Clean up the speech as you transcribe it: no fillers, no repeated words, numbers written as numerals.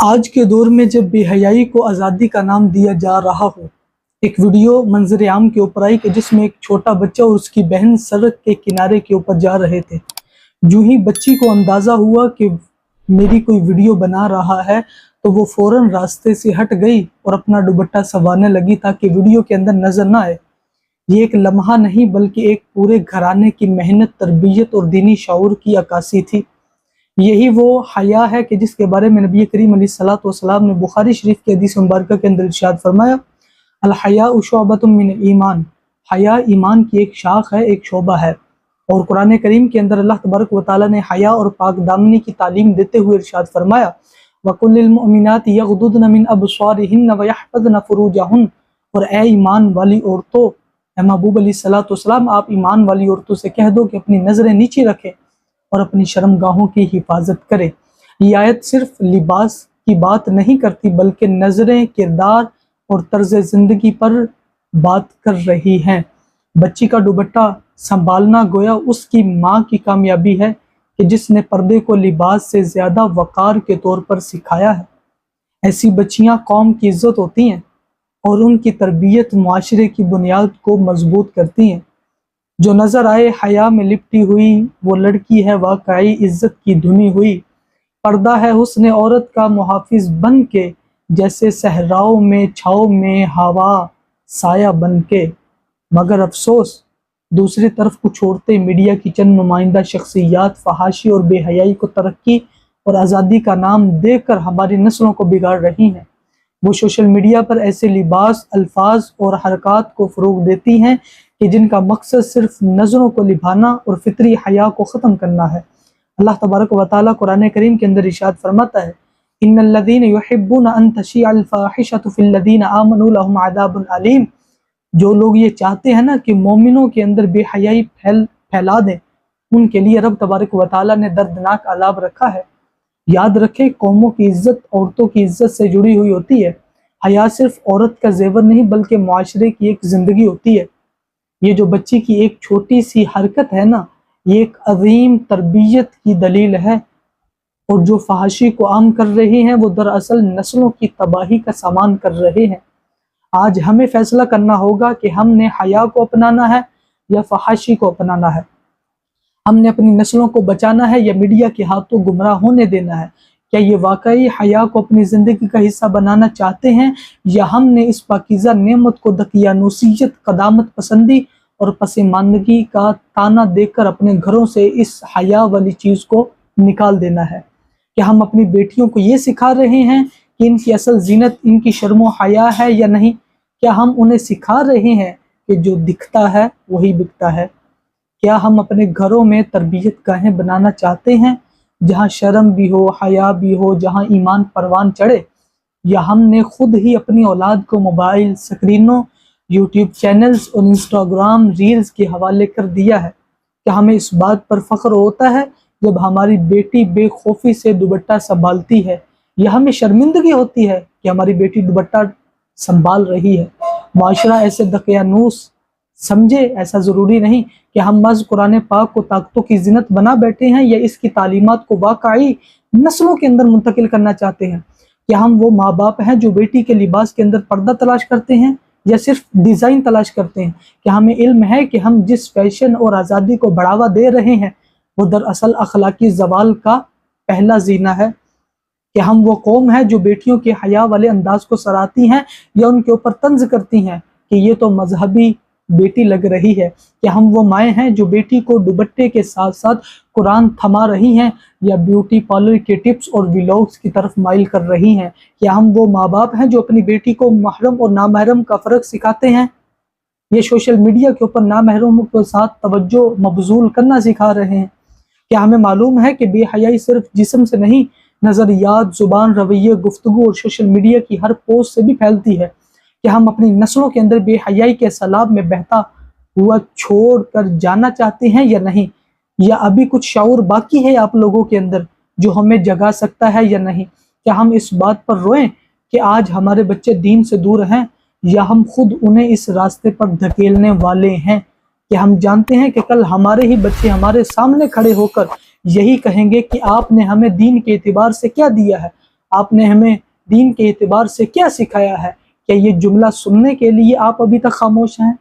آج کے دور میں جب بے حیائی کو آزادی کا نام دیا جا رہا ہو، ایک ویڈیو منظر عام کے اوپر آئی کہ جس میں ایک چھوٹا بچہ اور اس کی بہن سڑک کے کنارے کے اوپر جا رہے تھے۔ جو ہی بچی کو اندازہ ہوا کہ میری کوئی ویڈیو بنا رہا ہے تو وہ فوراً راستے سے ہٹ گئی اور اپنا دوپٹہ سنوارنے لگی تاکہ ویڈیو کے اندر نظر نہ آئے۔ یہ ایک لمحہ نہیں بلکہ ایک پورے گھرانے کی محنت، تربیت اور دینی شعور کی عکاسی تھی۔ یہی وہ حیا ہے کہ جس کے بارے میں نبی کریم علیہ الصلوۃ والسلام نے بخاری شریف کی حدیث مبارکہ کے اندر ارشاد فرمایا، الحیاء شعبۃ من الایمان، حیا ایمان کی ایک شاخ ہے، ایک شعبہ ہے۔ اور قرآن کریم کے اندر اللہ تبارک و تعالیٰ نے حیا اور پاک دامنی کی تعلیم دیتے ہوئے ارشاد فرمایا، وَقُلْ لِلْمُؤْمِنَاتِ يَغْضُضْنَ مِنْ أَبْصَارِهِنَّ وَيَحْفَظْنَ فُرُوجَهُنَّ، اور اے ایمان والی عورتوں، اے محبوب علیہ الصلوۃ والسلام، آپ ایمان والی عورتوں سے کہہ دو کہ اپنی نظریں نیچی رکھیں اور اپنی شرمگاہوں کی حفاظت کرے۔ یہ آیت صرف لباس کی بات نہیں کرتی بلکہ نظریں، کردار اور طرز زندگی پر بات کر رہی ہیں۔ بچی کا دوپٹہ سنبھالنا گویا اس کی ماں کی کامیابی ہے کہ جس نے پردے کو لباس سے زیادہ وقار کے طور پر سکھایا ہے۔ ایسی بچیاں قوم کی عزت ہوتی ہیں اور ان کی تربیت معاشرے کی بنیاد کو مضبوط کرتی ہیں۔ جو نظر آئے حیا میں لپٹی ہوئی وہ لڑکی ہے واقعی عزت کی دھنی ہوئی۔ پردہ ہے حسن عورت کا محافظ بن کے، جیسے صحراؤں میں چھاؤں میں ہوا سایہ بن کے۔ مگر افسوس، دوسری طرف کچھ عورتیں میڈیا کی چند نمائندہ شخصیات فحاشی اور بے حیائی کو ترقی اور آزادی کا نام دے کر ہماری نسلوں کو بگاڑ رہی ہیں۔ وہ سوشل میڈیا پر ایسے لباس، الفاظ اور حرکات کو فروغ دیتی ہیں کہ جن کا مقصد صرف نظروں کو لبھانا اور فطری حیا کو ختم کرنا ہے۔ اللہ تبارک و تعالیٰ قرآن کریم کے اندر ارشاد فرماتا ہے، ان الذین یحبون ان تشیع الفاحشۃ فی الذین آمنوا لهم عذاب علیم۔ جو لوگ یہ چاہتے ہیں نا کہ مومنوں کے اندر بے حیائی پھیلا دیں، ان کے لیے رب تبارک و تعالیٰ نے دردناک عذاب رکھا ہے۔ یاد رکھیں، قوموں کی عزت عورتوں کی عزت سے جڑی ہوئی ہوتی ہے۔ حیا صرف عورت کا زیور نہیں بلکہ معاشرے کی ایک زندگی ہوتی ہے۔ یہ جو بچی کی ایک چھوٹی سی حرکت ہے نا، یہ ایک عظیم تربیت کی دلیل ہے، اور جو فحاشی کو عام کر رہے ہیں وہ دراصل نسلوں کی تباہی کا سامان کر رہے ہیں۔ آج ہمیں فیصلہ کرنا ہوگا کہ ہم نے حیا کو اپنانا ہے یا فحاشی کو اپنانا ہے۔ ہم نے اپنی نسلوں کو بچانا ہے یا میڈیا کے ہاتھوں گمراہ ہونے دینا ہے۔ کیا یہ واقعی حیا کو اپنی زندگی کا حصہ بنانا چاہتے ہیں، یا ہم نے اس پاکیزہ نعمت کو دقیانوسیت، قدامت پسندی اور پسماندگی کا تانا دے کر اپنے گھروں سے اس حیا والی چیز کو نکال دینا ہے؟ کیا ہم اپنی بیٹیوں کو یہ سکھا رہے ہیں کہ ان کی اصل زینت ان کی شرم و حیا ہے یا نہیں؟ کیا ہم انہیں سکھا رہے ہیں کہ جو دکھتا ہے وہی بکتا ہے؟ کیا ہم اپنے گھروں میں تربیت گاہیں بنانا چاہتے ہیں جہاں شرم بھی ہو، حیا بھی ہو، جہاں ایمان پروان چڑھے؟ یا ہم نے خود ہی اپنی اولاد کو موبائل سکرینوں، یوٹیوب چینلز اور انسٹاگرام ریلز کے حوالے کر دیا ہے؟ کیا ہمیں اس بات پر فخر ہوتا ہے جب ہماری بیٹی بے خوفی سے دوپٹہ سنبھالتی ہے، یا ہمیں شرمندگی ہوتی ہے کہ ہماری بیٹی دوپٹہ سنبھال رہی ہے؟ معاشرہ ایسے دقیانوس سمجھے، ایسا ضروری نہیں کہ ہم محض قرآن پاک کو طاقتوں کی زینت بنا بیٹھے ہیں، یا اس کی تعلیمات کو واقعی نسلوں کے اندر منتقل کرنا چاہتے ہیں۔ کیا ہم وہ ماں باپ ہیں جو بیٹی کے لباس کے اندر پردہ تلاش کرتے ہیں یا صرف ڈیزائن تلاش کرتے ہیں؟ کیا ہمیں علم ہے کہ ہم جس فیشن اور آزادی کو بڑھاوا دے رہے ہیں وہ دراصل اخلاقی زوال کا پہلا زینہ ہے؟ کیا ہم وہ قوم ہے جو بیٹیوں کے حیا والے انداز کو سراہتی ہیں یا ان کے اوپر طنز کرتی ہیں کہ یہ تو مذہبی بیٹی لگ رہی ہے؟ کیا ہم وہ مائیں ہیں جو بیٹی کو دوپٹے کے ساتھ ساتھ قرآن تھما رہی ہیں یا بیوٹی پارلر کے ٹپس اور ولاگز کی طرف مائل کر رہی ہیں؟ کیا ہم وہ ماں باپ ہیں جو اپنی بیٹی کو محرم اور نامحرم کا فرق سکھاتے ہیں؟ یہ سوشل میڈیا کے اوپر نامحرموں کے ساتھ توجہ مبذول کرنا سکھا رہے ہیں؟ کیا ہمیں معلوم ہے کہ بے حیائی صرف جسم سے نہیں، نظریات، زبان، رویے، گفتگو اور سوشل میڈیا کی ہر پوسٹ سے بھی پھیلتی ہے؟ کہ ہم اپنی نسلوں کے اندر بے حیائی کے سیلاب میں بہتا ہوا چھوڑ کر جانا چاہتے ہیں یا نہیں؟ یا ابھی کچھ شعور باقی ہے آپ لوگوں کے اندر جو ہمیں جگا سکتا ہے یا نہیں؟ کیا ہم اس بات پر روئیں کہ آج ہمارے بچے دین سے دور ہیں، یا ہم خود انہیں اس راستے پر دھکیلنے والے ہیں؟ کہ ہم جانتے ہیں کہ کل ہمارے ہی بچے ہمارے سامنے کھڑے ہو کر یہی کہیں گے کہ آپ نے ہمیں دین کے اعتبار سے کیا دیا ہے؟ آپ نے ہمیں دین کے اعتبار سے کیا سکھایا ہے؟ کیا یہ جملہ سننے کے لیے آپ ابھی تک خاموش ہیں؟